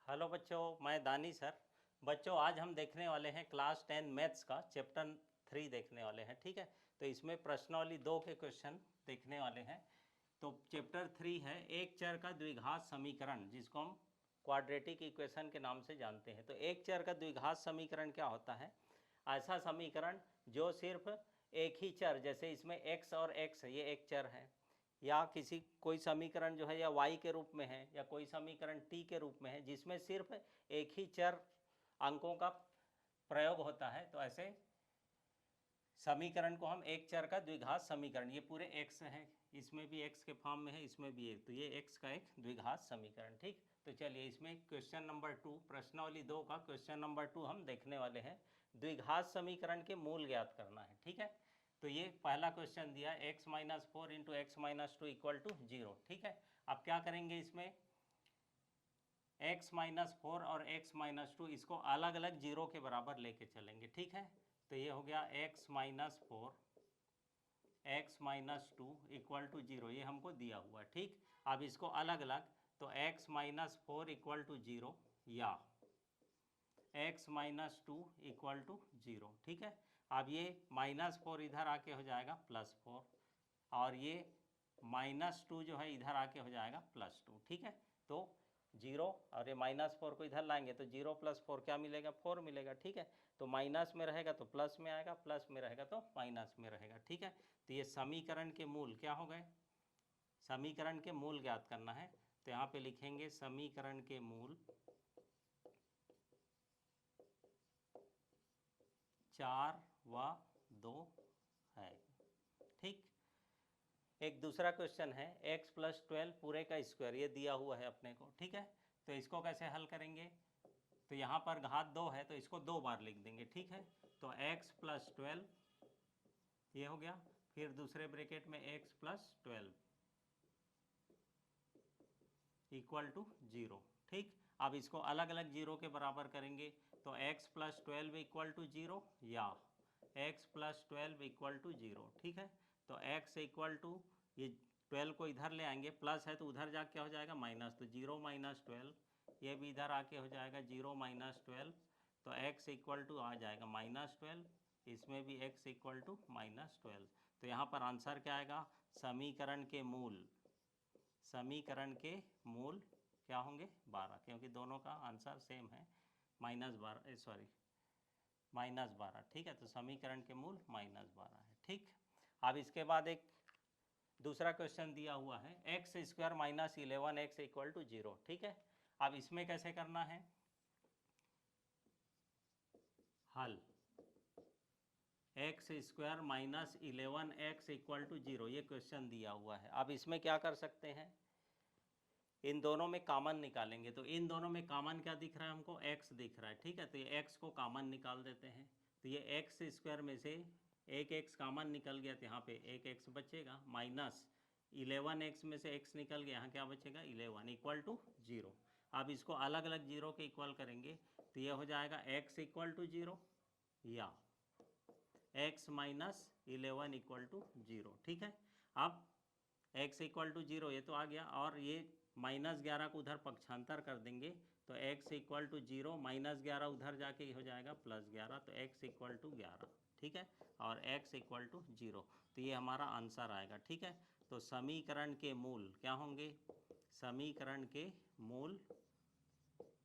Hello बच्चों, मैं दानी सर। बच्चों, आज हम देखने वाले हैं क्लास 10 मैथ्स का चैप्टर 3 देखने वाले हैं। ठीक है, तो इसमें प्रश्नावली 2 के क्वेश्चन देखने वाले हैं। तो चैप्टर 3 है एक चर का द्विघात समीकरण, जिसको हम क्वाड्रेटिक इक्वेशन के नाम से जानते हैं। तो एक चर का द्विघात समीकरण क्या होता है? ऐसा समीकरण जो सिर्फ एक ही चर, जैसे इसमें x और x ये एक चर है, या किसी कोई समीकरण जो है या y के रूप में है, या कोई समीकरण t के रूप में है, जिसमें सिर्फ एक ही चर अंकों का प्रयोग होता है, तो ऐसे समीकरण को हम एक चर का द्विघात समीकरण, ये पूरे x है, इसमें भी x के फॉर्म में है, इसमें भी एक, तो ये x का एक द्विघात समीकरण। ठीक, तो चलिए इसमें क्वेश्चन नंबर 2, प्रश्नावली 2 का क्वेश्चन नंबर 2 हम देखने वाले हैं। द्विघात समीकरण के मूल ज्ञात करना है। ठीक है, तो ये पहला क्वेश्चन दिया x minus 4 into x minus 2 equal to 0। ठीक है, अब क्या करेंगे, इसमें x माइनस 4 और x माइनस 2 इसको अलग अलग जीरो के बराबर लेके चलेंगे। ठीक है, तो ये हो गया x minus 4 x minus 2 equal to 0, ये हमको दिया हुआ है। ठीक, अब इसको अलग अलग, तो x माइनस 4 इक्वल टू 0 या x माइनस 2 इक्वल टू 0। ठीक है, अब ये माइनस 4 इधर आके हो जाएगा प्लस 4, और ये माइनस 2 जो है इधर आके हो जाएगा प्लस 2। ठीक है, तो 0 और ये माइनस 4 को इधर लाएंगे तो 0 प्लस 4 क्या मिलेगा? 4 मिलेगा। ठीक है, तो माइनस में रहेगा तो प्लस में आएगा, प्लस में रहेगा तो माइनस में रहेगा। ठीक है, तो ये समीकरण के मूल क्या हो गए? समीकरण के मूल ज्ञात करना है, तो यहाँ पे लिखेंगे समीकरण के मूल 4 व 2 है। ठीक, एक दूसरा क्वेश्चन है x प्लस 12 पूरे का स्क्वायर, ये दिया हुआ है अपने को। ठीक है, तो इसको कैसे हल करेंगे? तो यहाँ पर घात 2 है तो इसको 2 बार लिख देंगे। ठीक है, तो x प्लस 12 ये हो गया, फिर दूसरे ब्रैकेट में x प्लस 12 इक्वल टू 0। ठीक, अब इसको अलग अलग जीरो के बराबर करेंगे, तो x प्लस 12 इक्वल टू 0 या x प्लस 12 इक्वल टू 0। ठीक है, तो x इक्वल टू, ये 12 को इधर ले आएंगे, प्लस है तो उधर जाके क्या हो जाएगा? माइनस, तो 0 माइनस 12, ये भी इधर आके हो जाएगा 0 माइनस 12, तो x इक्वल टू आ जाएगा माइनस 12, इसमें भी x इक्वल टू माइनस 12। तो यहाँ पर आंसर क्या आएगा? समीकरण के मूल, समीकरण के मूल क्या होंगे? 12, क्योंकि दोनों का आंसर सेम है, -12, सॉरी -12। ठीक है, तो समीकरण के मूल -12 है। ठीक, अब इसके बाद एक दूसरा क्वेश्चन दिया हुआ है x square minus 11x equal to 0। ठीक है, अब इसमें कैसे करना है हल? X square minus 11x equal to 0, ये क्वेश्चन दिया हुआ है। अब इसमें क्या कर सकते हैं, इन दोनों में कॉमन निकालेंगे। तो इन दोनों में कॉमन क्या दिख रहा है हमको? x दिख रहा है। ठीक है, तो ये x को कॉमन निकाल देते हैं, तो ये एक्स स्क्वायर में से एक x कॉमन निकल गया, तो यहाँ पे एक x बचेगा, माइनस 11x में से x निकल गया, यहाँ क्या बचेगा? 11 इक्वल टू 0। अब इसको अलग अलग जीरो के इक्वल करेंगे, तो ये हो जाएगा x इक्वल टू 0 या x माइनस 11 इक्वल टू 0। ठीक है, अब x इक्वल टू 0 ये तो आ गया, और ये -11 को उधर पक्षांतर कर देंगे, तो x इक्वल टू 0, -11 उधर जाके हो जाएगा +11, तो x इक्वल टू 11। ठीक है, और x इक्वल टू 0, तो ये हमारा आंसर आएगा। ठीक है, तो समीकरण के मूल क्या होंगे? समीकरण के मूल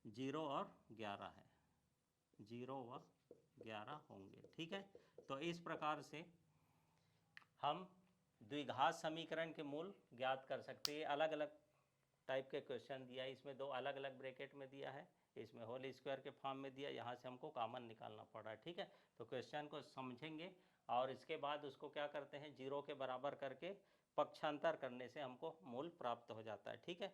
0 और 11 है, 0 व 11 होंगे। ठीक है, तो इस प्रकार से हम द्विघात समीकरण के मूल ज्ञात कर सकते हैं। अलग अलग टाइप के क्वेश्चन दिया है, इसमें 2 अलग अलग ब्रैकेट में दिया है, इसमें होल स्क्वायर के फॉर्म में दिया, यहाँ से हमको कॉमन निकालना पड़ा है। ठीक है, तो क्वेश्चन को समझेंगे और इसके बाद उसको क्या करते हैं, 0 के बराबर करके पक्षांतर करने से हमको मूल प्राप्त हो जाता है। ठीक है,